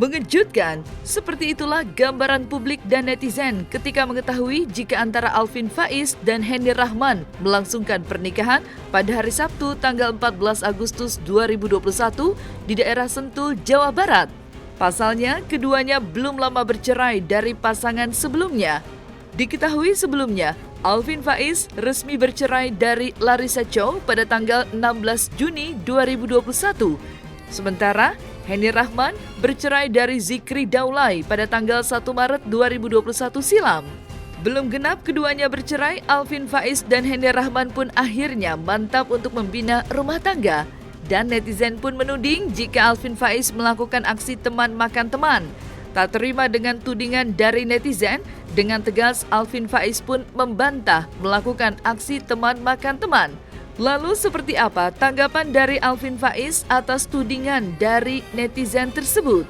Mengejutkan, seperti itulah gambaran publik dan netizen ketika mengetahui jika antara Alvin Faiz dan Henny Rahman melangsungkan pernikahan pada hari Sabtu tanggal 14 Agustus 2021 di daerah Sentul, Jawa Barat. Pasalnya, keduanya belum lama bercerai dari pasangan sebelumnya. Diketahui sebelumnya, Alvin Faiz resmi bercerai dari Larissa Chow pada tanggal 16 Juni 2021. Sementara, Henny Rahman bercerai dari Zikri Daulay pada tanggal 1 Maret 2021 silam. Belum genap keduanya bercerai, Alvin Faiz dan Henny Rahman pun akhirnya mantap untuk membina rumah tangga. Dan netizen pun menuding jika Alvin Faiz melakukan aksi teman makan teman. Tak terima dengan tudingan dari netizen, dengan tegas Alvin Faiz pun membantah melakukan aksi teman makan teman. Lalu seperti apa tanggapan dari Alvin Faiz atas tudingan dari netizen tersebut?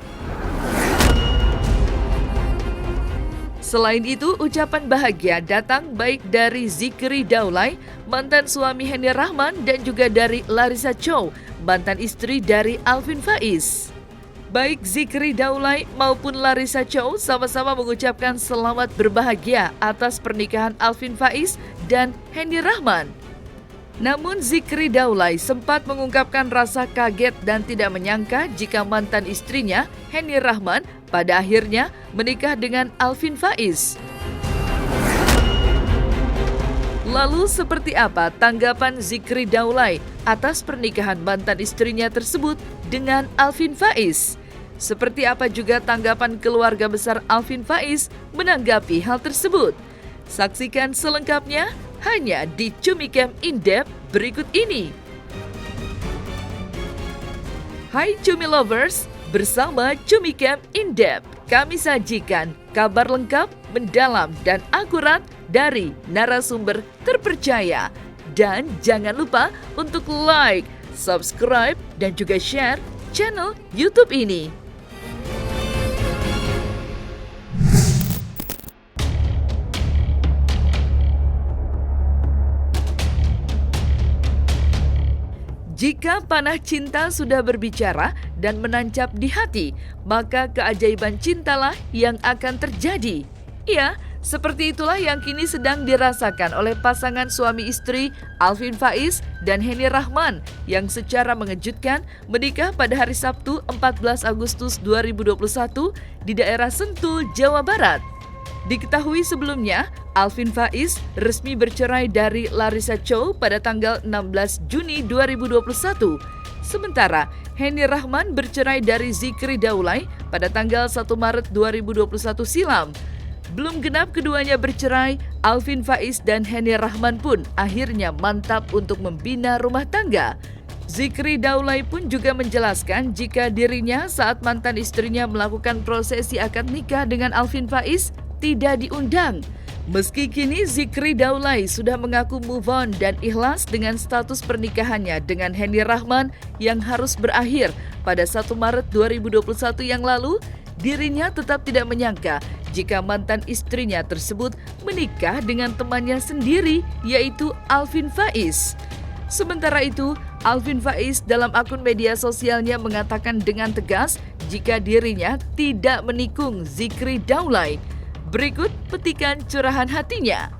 Selain itu, ucapan bahagia datang baik dari Zikri Daulay, mantan suami Henny Rahman, dan juga dari Larissa Chow, mantan istri dari Alvin Faiz. Baik Zikri Daulay maupun Larissa Chow sama-sama mengucapkan selamat berbahagia atas pernikahan Alvin Faiz dan Henny Rahman. Namun Zikri Daulay sempat mengungkapkan rasa kaget dan tidak menyangka jika mantan istrinya, Henny Rahman, pada akhirnya menikah dengan Alvin Faiz. Lalu seperti apa tanggapan Zikri Daulay atas pernikahan mantan istrinya tersebut dengan Alvin Faiz? Seperti apa juga tanggapan keluarga besar Alvin Faiz menanggapi hal tersebut? Saksikan selengkapnya hanya di Cumi Camp In-Depth berikut ini. Hai Cumi Lovers, bersama Cumi Camp In-Depth kami sajikan kabar lengkap, mendalam, dan akurat dari narasumber terpercaya. Dan jangan lupa untuk like, subscribe, dan juga share channel YouTube ini. Jika panah cinta sudah berbicara dan menancap di hati, maka keajaiban cintalah yang akan terjadi. Ya, seperti itulah yang kini sedang dirasakan oleh pasangan suami istri Alvin Faiz dan Henny Rahman yang secara mengejutkan menikah pada hari Sabtu 14 Agustus 2021 di daerah Sentul, Jawa Barat. Diketahui sebelumnya, Alvin Faiz resmi bercerai dari Larissa Chow pada tanggal 16 Juni 2021. Sementara, Henny Rahman bercerai dari Zikri Daulay pada tanggal 1 Maret 2021 silam. Belum genap keduanya bercerai, Alvin Faiz dan Henny Rahman pun akhirnya mantap untuk membina rumah tangga. Zikri Daulay pun juga menjelaskan jika dirinya saat mantan istrinya melakukan prosesi akad nikah dengan Alvin Faiz tidak diundang. Meski kini Zikri Daulay sudah mengaku move on dan ikhlas dengan status pernikahannya dengan Henny Rahman yang harus berakhir pada 1 Maret 2021 yang lalu, dirinya tetap tidak menyangka jika mantan istrinya tersebut menikah dengan temannya sendiri, yaitu Alvin Faiz. Sementara itu, Alvin Faiz dalam akun media sosialnya mengatakan dengan tegas jika dirinya tidak menikung Zikri Daulay. Berikut petikan curahan hatinya.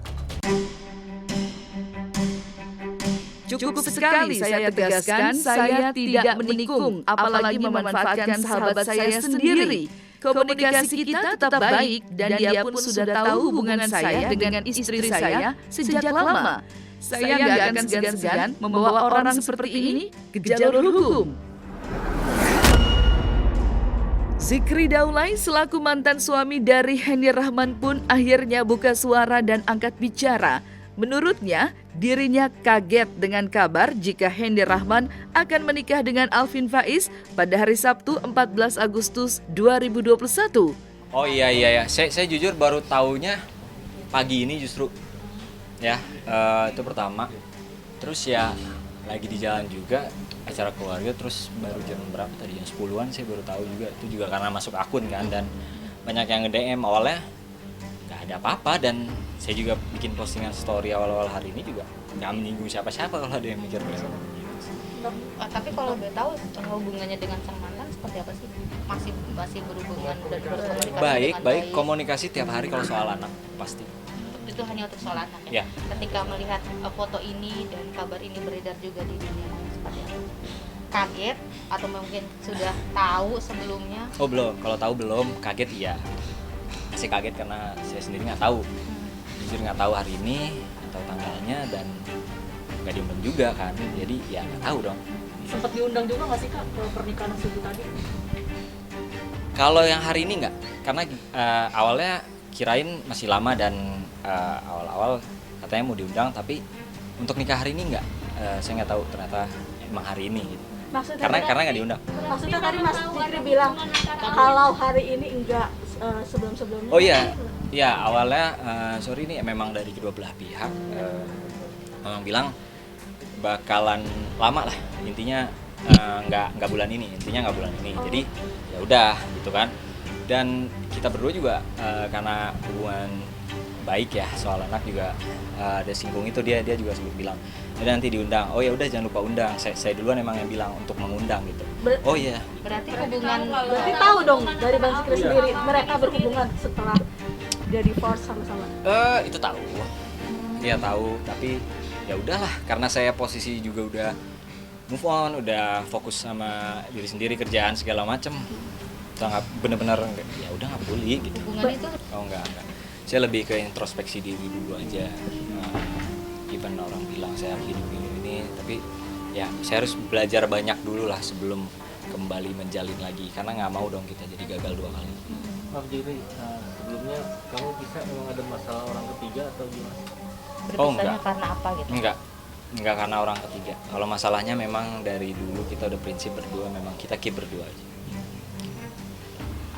Cukup sekali saya tegaskan, saya tidak menikung, apalagi memanfaatkan sahabat saya sendiri. Komunikasi kita tetap baik dan dia pun sudah tahu hubungan saya dengan istri saya sejak lama. Saya nggak akan segan-segan membawa orang seperti ini ke jalur hukum. Zikri Daulay selaku mantan suami dari Henny Rahman pun akhirnya buka suara dan angkat bicara. Menurutnya, dirinya kaget dengan kabar jika Henny Rahman akan menikah dengan Alvin Faiz pada hari Sabtu 14 Agustus 2021. Oh iya, saya jujur baru taunya pagi ini justru. Ya, itu pertama. Terus ya lagi di jalan juga acara keluarga, terus baru jam berapa tadi, jam 10-an saya baru tahu juga. Itu juga karena masuk akun kan, dan banyak yang nge-DM. Awalnya nggak ada apa-apa, dan saya juga bikin postingan story awal-awal hari ini juga nggak menyinggung siapa-siapa kalau ada yang mikir bersama gitu. Tapi kalau udah tahu hubungannya dengan sang mantan seperti apa sih? Masih berhubungan dan berkomunikasi Baik, dengan baik, komunikasi tiap hari kalau soal anak pasti. Itu hanya untuk soal anak ya? Ya. Ketika melihat foto ini dan kabar ini beredar juga di dunia maya seperti apa? Kaget atau mungkin sudah tahu sebelumnya? Oh belum, kalau tahu belum, kaget iya. Masih kaget karena saya sendiri nggak tahu. Jujur nggak tahu hari ini atau tanggalnya dan nggak diundang juga kan. Jadi ya nggak tahu dong. Sempat diundang juga nggak sih Kak ke pernikahan subuh tadi? Kalau yang hari ini nggak, karena awalnya kirain masih lama dan awal-awal katanya mau diundang, tapi untuk nikah hari ini nggak. Saya nggak tahu ternyata emang hari ini gitu. Karena nggak diundang. Maksudnya tadi Mas Zikri bilang kalau hari ini enggak, sebelum-sebelumnya. Oh iya, ya awalnya sorry ini memang dari kedua belah pihak memang bilang bakalan lama lah, intinya nggak bulan ini, intinya nggak bulan ini. Jadi ya udah gitu kan. Dan kita berdua juga karena hubungan baik ya soal anak juga ada singgung itu, dia juga sempat bilang ya nanti diundang. Oh ya udah jangan lupa undang. Saya duluan emang yang bilang untuk mengundang gitu. Oh iya. Berarti hubungan Tahu dong dari Bang Zikri sendiri mereka berhubungan setelah dia divorce sama-sama. Itu tahu. Dia tahu, tapi ya udahlah karena saya posisi juga udah move on, udah fokus sama diri sendiri, kerjaan segala macem. Sangat bener-bener ya udah nggak peduli gitu. hubungan itu Oh enggak. Saya lebih ke introspeksi diri dulu aja. Even orang bilang saya hidup ini, tapi ya saya harus belajar banyak dulu lah sebelum kembali menjalin lagi. Karena nggak mau dong kita jadi gagal 2 kali. Maaf Jiri, sebelumnya kamu bisa memang ada masalah orang ketiga atau gimana? berpisahnya enggak. karena apa gitu? Enggak karena orang ketiga. Kalau masalahnya memang dari dulu kita udah prinsip berdua, memang kita keep berdua aja.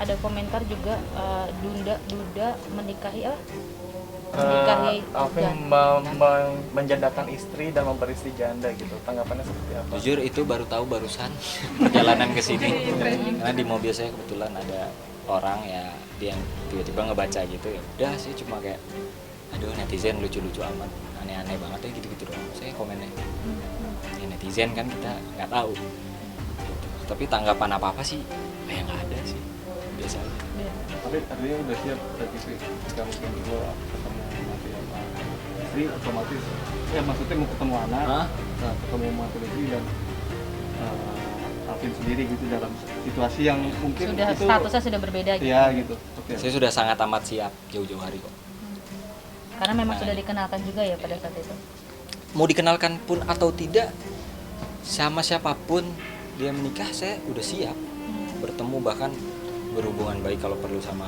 Ada komentar juga Duda menikahi Alvin menjandakan istri dan memberi istri janda gitu. Tanggapannya seperti apa? Jujur itu baru tahu barusan perjalanan ke sini. Karena di mobil saya kebetulan ada orang ya, dia yang tiba-tiba ngebaca gitu, ya udah sih cuma kayak aduh netizen lucu-lucu amat, aneh-aneh banget ya gitu-gitu doang. Saya komennya ya netizen kan kita nggak tahu gitu. Tapi tanggapan apa-apa sih kayak nggak ada sih, biasa aja. Tapi artinya udah siap berarti sih jika mungkin dulu ketemu nanti sama istri otomatis ya maksudnya mau ketemu anak, ketemu mati istri dan Alvin sendiri gitu dalam situasi yang mungkin sudah itu statusnya sudah berbeda gitu. ya gitu. Oke. Saya sudah sangat amat siap jauh-jauh hari kok. Karena memang sudah dikenalkan juga ya pada saat itu. Mau dikenalkan pun atau tidak sama siapapun dia menikah, saya udah siap bertemu, bahkan berhubungan baik kalau perlu sama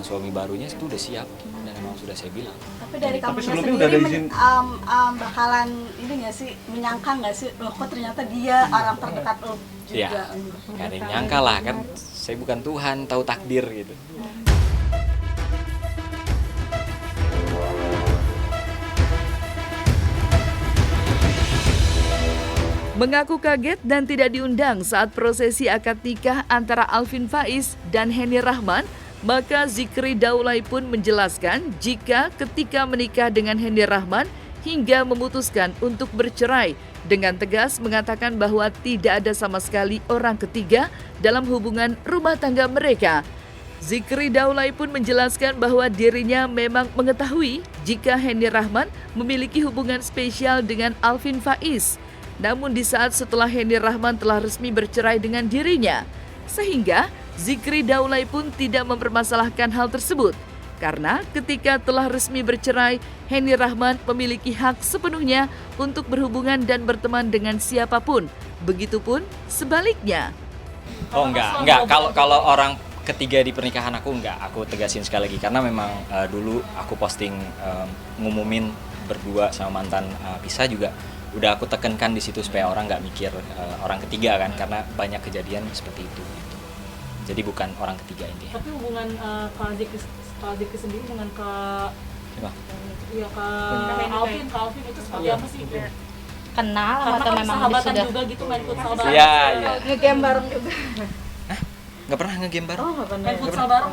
suami barunya itu udah siap dan memang sudah saya bilang. Tapi dari kamu sebelumnya udah ada izin? bakalan ini nggak sih, menyangka nggak sih, loh kok ternyata dia orang terdekat lo juga? Ya, nggak ada yang nyangka lah kan, saya bukan Tuhan, tahu takdir gitu. Mengaku kaget dan tidak diundang saat prosesi akad nikah antara Alvin Faiz dan Henny Rahman, maka Zikri Daulay pun menjelaskan jika ketika menikah dengan Henny Rahman hingga memutuskan untuk bercerai, dengan tegas mengatakan bahwa tidak ada sama sekali orang ketiga dalam hubungan rumah tangga mereka. Zikri Daulay pun menjelaskan bahwa dirinya memang mengetahui jika Henny Rahman memiliki hubungan spesial dengan Alvin Faiz. Namun di saat setelah Henny Rahman telah resmi bercerai dengan dirinya, sehingga Zikri Daulay pun tidak mempermasalahkan hal tersebut. Karena ketika telah resmi bercerai, Henny Rahman memiliki hak sepenuhnya untuk berhubungan dan berteman dengan siapapun. Begitupun sebaliknya. Oh enggak. Kalau orang ketiga di pernikahan aku enggak, aku tegasin sekali lagi karena memang dulu aku posting ngumumin berdua sama mantan pisah juga. Udah aku tekankan di situ supaya orang nggak mikir orang ketiga kan, karena banyak kejadian seperti itu gitu. Jadi bukan orang ketiga ini. Tapi hubungan Kak Zikri sendiri dengan Kak Siapa? ya Kak Alvin itu seperti apa sih? Kenal Karena atau kan memang sahabatan sudah juga gitu, main futsal bareng. Iya. Ngegame bareng juga. Nggak pernah nge-game bareng. Oh, nggak pernah. Main futsal bareng.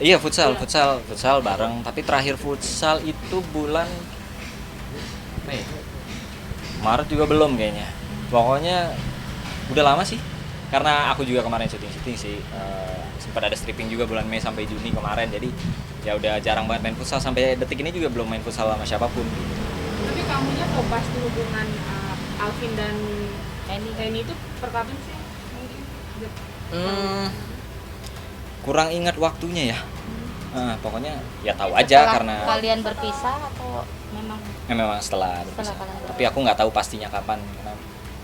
Iya futsal bareng. Tapi terakhir futsal itu bulan Mei. Maret juga belum kayaknya. Pokoknya udah lama sih. Karena aku juga kemarin syuting sih. Sempat ada stripping juga bulan Mei sampai Juni kemarin. Jadi ya udah jarang banget main futsal, sampai detik ini juga belum main futsal sama siapapun gitu. Tapi kamunya tahu pasti hubungan Alvin dan Henny itu per kapan sih? Mungkin. Kurang ingat waktunya ya. Pokoknya ya tahu aja Setelah karena kalian berpisah atau memang memang setelah berpisah. kalian berpisah? Tapi aku nggak tahu pastinya kapan karena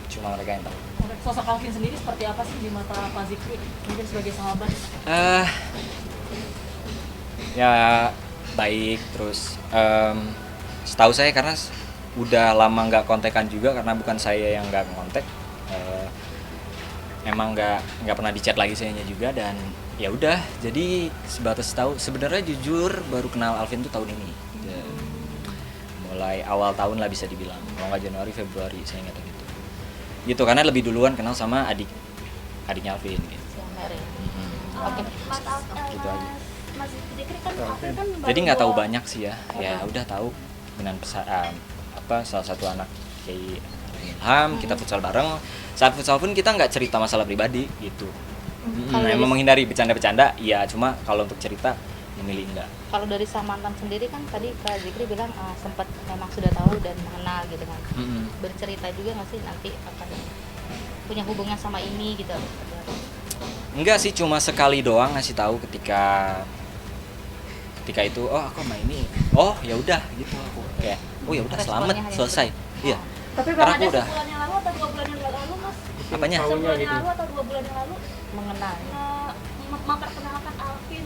cuma mereka yang tahu. Sosok Alvin sendiri seperti apa sih di mata Pak Zikri? Mungkin sebagai sahabat. Ya baik, terus setahu saya karena udah lama nggak kontekan juga karena bukan saya yang nggak kontak. Emang nggak pernah dicat lagi sayanya juga, dan ya udah jadi sebatas tahu. Sebenarnya jujur baru kenal Alvin tuh tahun ini. Mulai awal tahun lah bisa dibilang, kalau nggak Januari Februari saya ingat gitu karena lebih duluan kenal sama adiknya Alvin gitu. Si Mary. Oke. Gitu aja. Mas Zikri kan Alvin kan Jadi baru nggak tahu bawa- banyak sih ya. Ya udah tahu dengan salah satu anak Kiai Ilham, kita futsal bareng. Saat futsal pun kita nggak cerita masalah pribadi gitu. Kalau Emang dari- menghindari bercanda-bercanda, iya, cuma kalau untuk cerita memilih enggak. Kalau dari Samantan sendiri kan tadi Kak Zikri bilang sempat memang sudah tahu dan mengenal gitu kan. Bercerita juga nggak sih nanti akan punya hubungan sama ini gitu? Enggak sih, cuma sekali doang ngasih tahu ketika itu, oh aku sama ini, oh ya udah gitu, aku kayak oh ya udah Responnya selamat hanya selesai. Iya. Tapi Karena Bang aku ada udah. sebulan yang lalu atau 2 bulan yang lalu Mas? Apanya? Sebulan gitu. yang lalu atau 2 bulan yang lalu Mengenal. memperkenalkan Alvin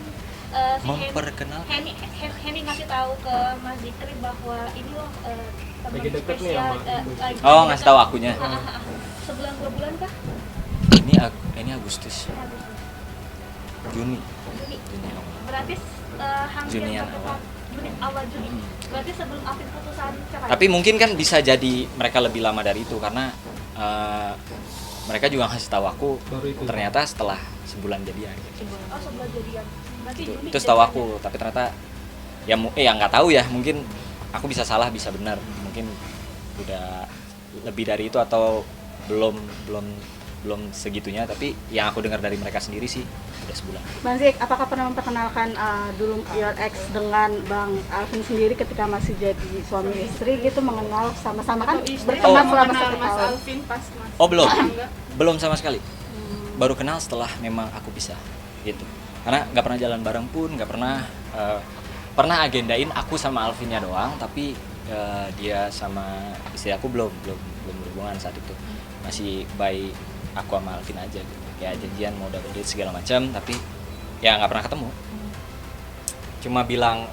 si Memperkenal. Henny ngasih tahu ke Mas Zikri bahwa ini loh teman Lagi deket nih spesial, sama lagi Oh, deket. ngasih tahu akunya. Sebulan 2 bulan kah? Ini Agustus. Juni. Juni. Berarti hampir Junian satu awal. Juni, awal Juni. Berarti sebelum Alvin putusan cerai. Tapi mungkin kan bisa jadi mereka lebih lama dari itu karena mereka juga ngasih tahu aku Baru itu. ternyata setelah sebulan jadian gitu. Oh, sebulan jadian. Berarti Juni. Itu tahu jadiannya. aku, tapi ternyata ya nggak tahu ya, mungkin aku bisa salah bisa benar, mungkin udah lebih dari itu atau belum segitunya, tapi yang aku dengar dari mereka sendiri sih udah sebulan. Bang Zik, apakah pernah memperkenalkan dulu your ex dengan Bang Alvin sendiri ketika masih jadi suami istri gitu, mengenal sama-sama kan berteman selama mengenal 1 Mas tahun. Alvin pas Mas. Oh belum, Enggak. belum sama sekali. Baru kenal setelah memang aku pisah gitu. Karena nggak pernah jalan bareng pun, nggak pernah agendain aku sama Alvinnya doang, tapi dia sama istri aku belum berhubungan saat itu. Masih by aku sama Alvin aja gitu. Ya janjian mau double date segala macam, tapi ya nggak pernah ketemu. Cuma bilang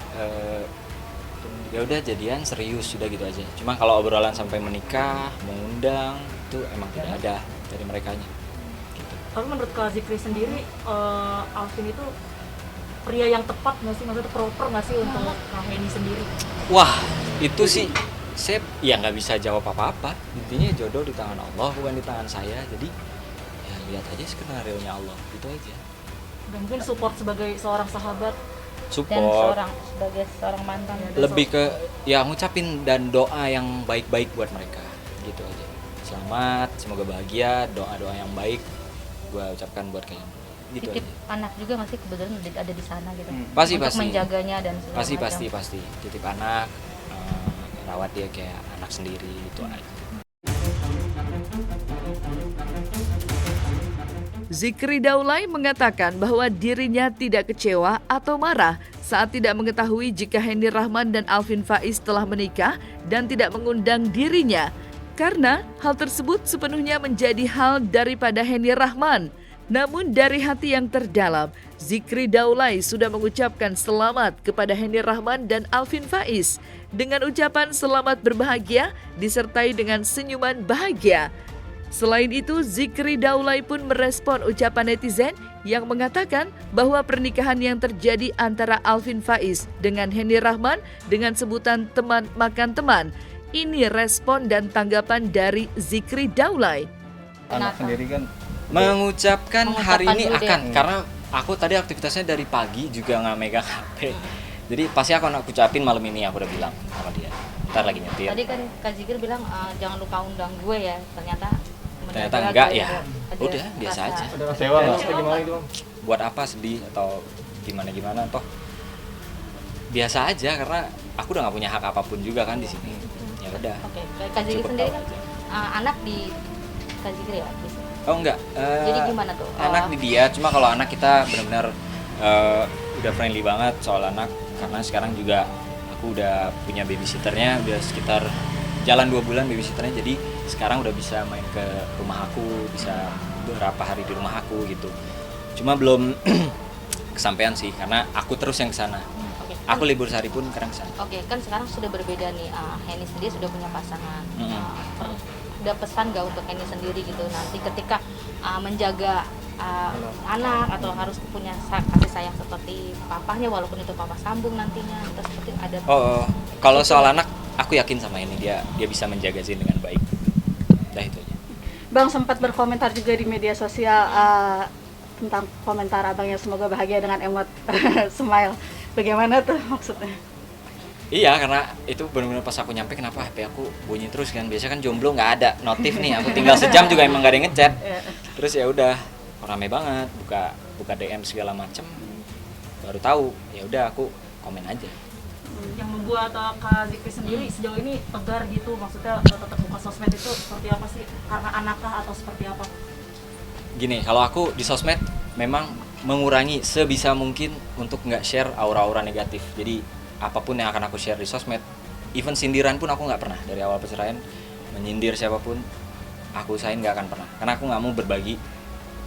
ya udah jadian serius sudah gitu aja. Cuma kalau obrolan sampai menikah, mengundang itu emang tidak ada dari merekanya. Gitu. Tapi menurut Kak Zikri sendiri, Alvin itu pria yang tepat nggak sih? Maksudnya proper nggak sih untuk Kak Henny sendiri? Wah, itu sih saya ya nggak bisa jawab apa-apa. Intinya jodoh di tangan Allah, bukan di tangan saya. Jadi ya lihat aja skenario-nya Allah, itu aja. Dan mungkin support sebagai seorang sahabat. Dan Support, sebagai seorang mantan. lebih ke ya ngucapin dan doa yang baik-baik buat mereka, gitu aja. Selamat, semoga bahagia, doa-doa yang baik gue ucapkan buat kalian. Gitu Titip aja. anak juga nggak sih kebetulan ada di sana gitu. Pasti, Untuk pasti. menjaganya dan segala macam. Pasti. Titip anak, rawat dia kayak anak sendiri, itu aja. Zikri Daulay mengatakan bahwa dirinya tidak kecewa atau marah saat tidak mengetahui jika Henny Rahman dan Alvin Faiz telah menikah dan tidak mengundang dirinya. Karena hal tersebut sepenuhnya menjadi hal daripada Henny Rahman. Namun dari hati yang terdalam, Zikri Daulay sudah mengucapkan selamat kepada Henny Rahman dan Alvin Faiz dengan ucapan selamat berbahagia disertai dengan senyuman bahagia. Selain itu, Zikri Daulay pun merespon ucapan netizen yang mengatakan bahwa pernikahan yang terjadi antara Alvin Faiz dengan Henny Rahman dengan sebutan teman makan teman. Ini respon dan tanggapan dari Zikri Daulay. Anak Kenapa? sendiri kan Mengucapkan hari ini dulu deh. akan, karena aku tadi aktivitasnya dari pagi juga nggak megang HP. Jadi pasti aku ucapin malam ini, aku udah bilang sama dia. ntar lagi nyetir. Tadi kan Kak Zikri bilang jangan lupa undang gue ya. Ternyata Enggak ya. ada Udah biasa rasa- aja. Ada kecewa nggak? Apa gimana gitu bang? Buat apa sedih atau gimana toh biasa aja, karena aku udah nggak punya hak apapun juga kan di sini. Ya udah. Oke, Kak Zikri Cukup sendiri tahu kan aja. anak di Kak Zikri ya? Oh enggak. Jadi gimana tuh? Anak di dia, cuma kalau anak kita benar-benar udah friendly banget soal anak, karena sekarang juga aku udah punya babysitternya, udah sekitar jalan 2 bulan babysitternya, jadi sekarang udah bisa main ke rumah aku, bisa beberapa hari di rumah aku gitu. Cuma belum kesampaian sih, karena aku terus yang kesana. Oke. Aku libur sehari pun kadang kesana. Oke, kan sekarang sudah berbeda nih. Henny sendiri sudah punya pasangan. Mm-mm. Ada pesan gak untuk Henny sendiri gitu nanti ketika menjaga anak atau harus punya kasih sayang seperti papahnya, walaupun itu papa sambung nantinya, atau seperti ada. Oh, kalau soal anak, aku yakin sama ini dia bisa menjaga Zin dengan baik. Udah itu aja. Bang sempat berkomentar juga di media sosial tentang komentar abangnya semoga bahagia dengan emot smile. Bagaimana tuh maksudnya? Iya, karena itu benar-benar pas aku nyampe, kenapa HP aku bunyi terus kan? Biasa kan jomblo nggak ada notif nih, aku tinggal sejam juga emang gak ada yang ngechat. Terus ya udah rame banget, buka DM segala macem, baru tahu. Ya udah aku komen aja. Yang membuat Kak Zikri sendiri sejauh ini tegar gitu, maksudnya tetap buka sosmed itu seperti apa sih? Karena anakkah atau seperti apa? Gini, kalau aku di sosmed memang mengurangi sebisa mungkin untuk nggak share aura-aura negatif. Jadi apapun yang akan aku share di sosmed, even sindiran pun aku nggak pernah. Dari awal perceraian menyindir siapapun aku usahain nggak akan pernah, karena aku nggak mau berbagi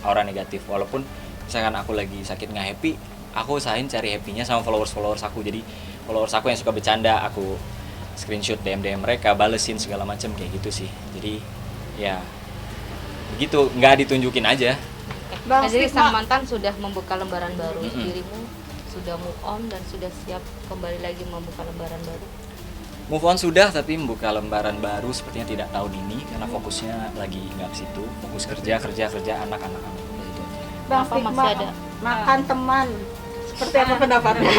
aura negatif. Walaupun misalkan aku lagi sakit nggak happy, aku usahain cari happy-nya sama followers aku. Jadi followers aku yang suka bercanda, aku screenshot DM mereka, balesin segala macam kayak gitu sih. Jadi ya begitu, nggak ditunjukin aja. Bang, Jadi stigma- sang mantan sudah membuka lembaran baru. Mm-mm. Dirimu sudah move on dan sudah siap kembali lagi membuka lembaran baru. Move on sudah, tapi membuka lembaran baru sepertinya tidak tahun ini, karena fokusnya lagi nggak ke situ. Fokus kerja anak-anak gitu aja. Bang, Apa stigma masih ada? makan teman. Seperti apa pendapatnya?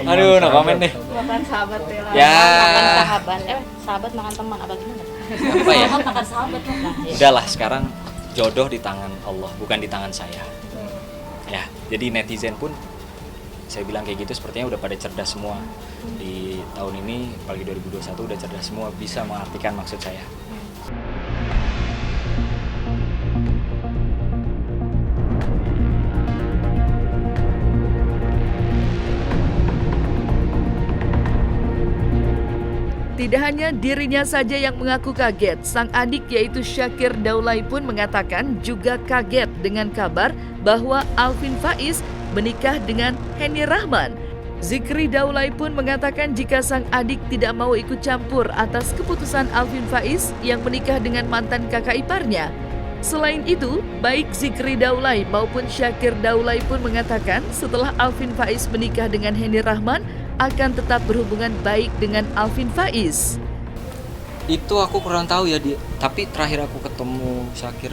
Aduh, no komen deh. Makan sahabat ya lah. Ya. Makan sahabat, sahabat makan teman apa gimana? Apa ya? Sahabat makan sahabat lah. Nah, ya. Udahlah, sekarang jodoh di tangan Allah, bukan di tangan saya. Ya, jadi netizen pun saya bilang kayak gitu sepertinya udah pada cerdas semua. Di tahun ini, apalagi 2021 udah cerdas semua, bisa mengartikan maksud saya. Tidak hanya dirinya saja yang mengaku kaget, sang adik yaitu Syakir Daulay pun mengatakan juga kaget dengan kabar bahwa Alvin Faiz menikah dengan Henny Rahman. Zikri Daulay pun mengatakan jika sang adik tidak mau ikut campur atas keputusan Alvin Faiz yang menikah dengan mantan kakak iparnya. Selain itu, baik Zikri Daulay maupun Syakir Daulay pun mengatakan setelah Alvin Faiz menikah dengan Henny Rahman, akan tetap berhubungan baik dengan Alvin Faiz. Itu aku kurang tahu ya dia. Tapi terakhir aku ketemu Syakir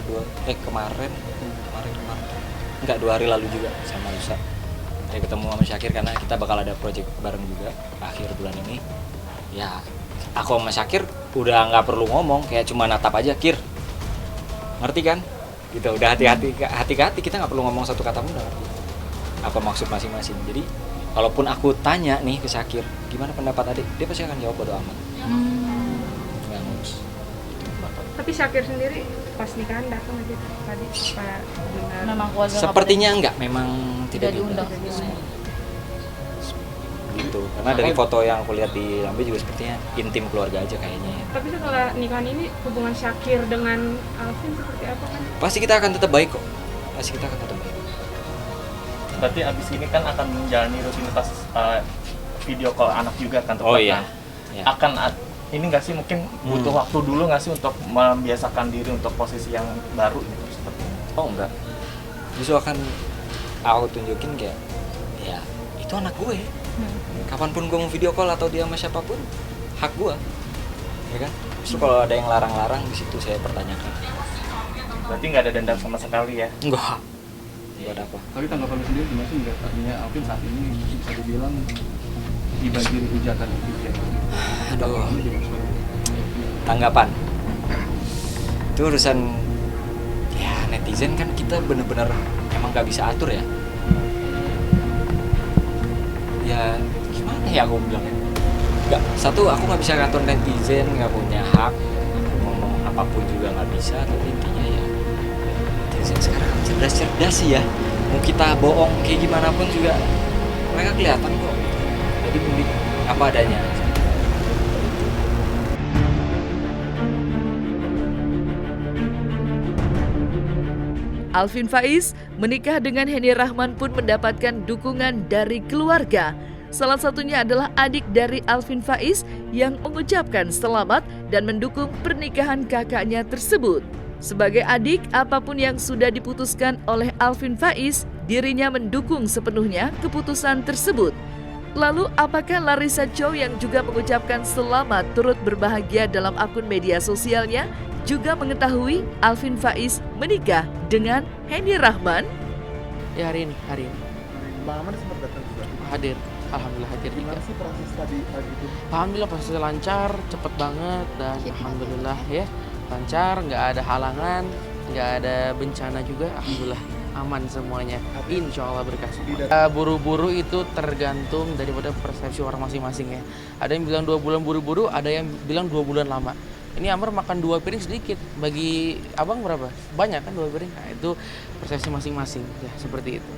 kemarin. Enggak, 2 hari lalu juga sama Lusa. Saya ketemu sama Syakir karena kita bakal ada project bareng juga akhir bulan ini. Ya, aku sama Syakir udah nggak perlu ngomong, kayak cuma natap aja, Kir. Ngerti kan? Gitu, udah hati-hati kita nggak perlu ngomong satu kata pun udah ngerti apa maksud masing-masing. Jadi kalaupun aku tanya nih ke Syakir, gimana pendapat adik? Dia pasti akan jawab bodo amat. Nggak ngurus. Tapi Syakir sendiri pas nikahan datang aja tadi Pak dengar. Memang keluarga nggak Sepertinya enggak, memang Tidak tidak diundang. diundang. Gitu. Karena dari foto yang aku lihat di Lambe juga sepertinya intim keluarga aja kayaknya. Tapi setelah nikahan ini hubungan Syakir dengan Alvin seperti apa kan? Pasti kita akan tetap baik kok. Pasti kita akan tetap baik. Berarti abis ini kan akan menjalani rutinitas video call anak juga kan? Oh iya. Kan? Ya. Akan ini nggak sih mungkin butuh waktu dulu nggak sih untuk membiasakan diri untuk posisi yang baru gitu seperti ini? Oh enggak. Justru akan aku tunjukin kayak ya itu anak gue. Kapanpun gue mau video call atau dia sama siapapun, hak gue. Ya kan? Justru kalau ada yang larang-larang di situ saya pertanyakan. Berarti nggak ada dendam sama sekali ya? Enggak. Buat apa? Tapi tanggapan lu sendiri gimana sih? Artinya Alvin saat ini bisa dibilang dibanjiri hujatan netizen? Aduh, tanggapan itu urusan ya netizen kan, kita bener-bener emang gak bisa atur ya. Ya gimana ya aku bilang, nggak, satu aku nggak bisa ngatur netizen, nggak punya hak, ngomong apapun juga nggak bisa. Tapi intinya ya netizen sekarang cerdas-cerdas sih ya, mau kita bohong kayak gimana pun juga mereka kelihatan kok. Jadi mending apa adanya. Alvin Faiz menikah dengan Henny Rahman pun mendapatkan dukungan dari keluarga. Salah satunya adalah adik dari Alvin Faiz yang mengucapkan selamat dan mendukung pernikahan kakaknya tersebut. Sebagai adik, apapun yang sudah diputuskan oleh Alvin Faiz, dirinya mendukung sepenuhnya keputusan tersebut. Lalu apakah Larissa Chow yang juga mengucapkan selamat turut berbahagia dalam akun media sosialnya juga mengetahui Alvin Faiz menikah dengan Henny Rahman? Ya hari ini. Bang Ahmad sempat datang juga. Hadir. Alhamdulillah hadir juga. Gimana sih proses tadi itu? Alhamdulillah prosesnya lancar, cepet banget dan alhamdulillah ya lancar, nggak ada halangan, nggak ada bencana juga, alhamdulillah aman semuanya. Insya Allah berkah semua. Buru-buru itu tergantung daripada persepsi orang masing-masing ya. Ada yang bilang 2 bulan buru-buru, ada yang bilang 2 bulan lama. Ini Amar makan 2 piring sedikit, bagi abang berapa? Banyak kan 2 piring? Nah, itu persepsi masing-masing ya, seperti itu.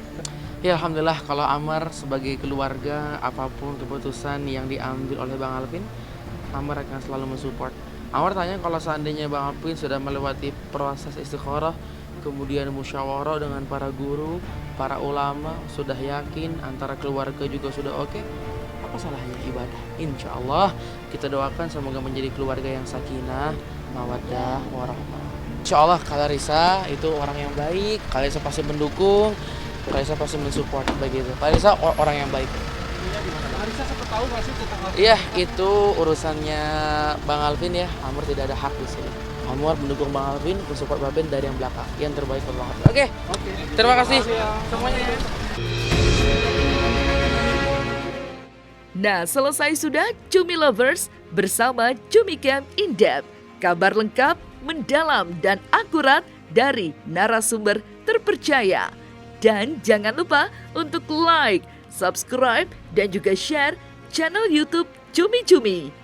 Ya alhamdulillah kalau Amar sebagai keluarga, apapun keputusan yang diambil oleh Bang Alvin, Amar akan selalu mensupport. Amar tanya kalau seandainya Bang Alvin sudah melewati proses istikharah, kemudian musyawarah dengan para guru, para ulama, sudah yakin, antara keluarga juga sudah oke, apa salahnya ibadah? Insya Allah kita doakan semoga menjadi keluarga yang sakinah, mawaddah, warahmah. Insya Allah Kak Larissa itu orang yang baik, Kak Larissa pasti mendukung, Kak Larissa pasti mensupport begitu. Kak Larissa orang yang baik. Larissa sempat tahu nggak sih tentang hal Iya, itu urusannya Bang Alvin ya. Amar tidak ada hak di sini. Amar mendukung Bang Alvin, mensupport Bang Alvin dari yang belakang. Yang terbaik buat Bang Alvin. Oke. Terima kasih semuanya. Nah, selesai sudah Cumi Lovers bersama Cumi Camp In-Depth. Kabar lengkap, mendalam, dan akurat dari narasumber terpercaya. Dan jangan lupa untuk like, subscribe, dan juga share channel YouTube Cumi Cumi.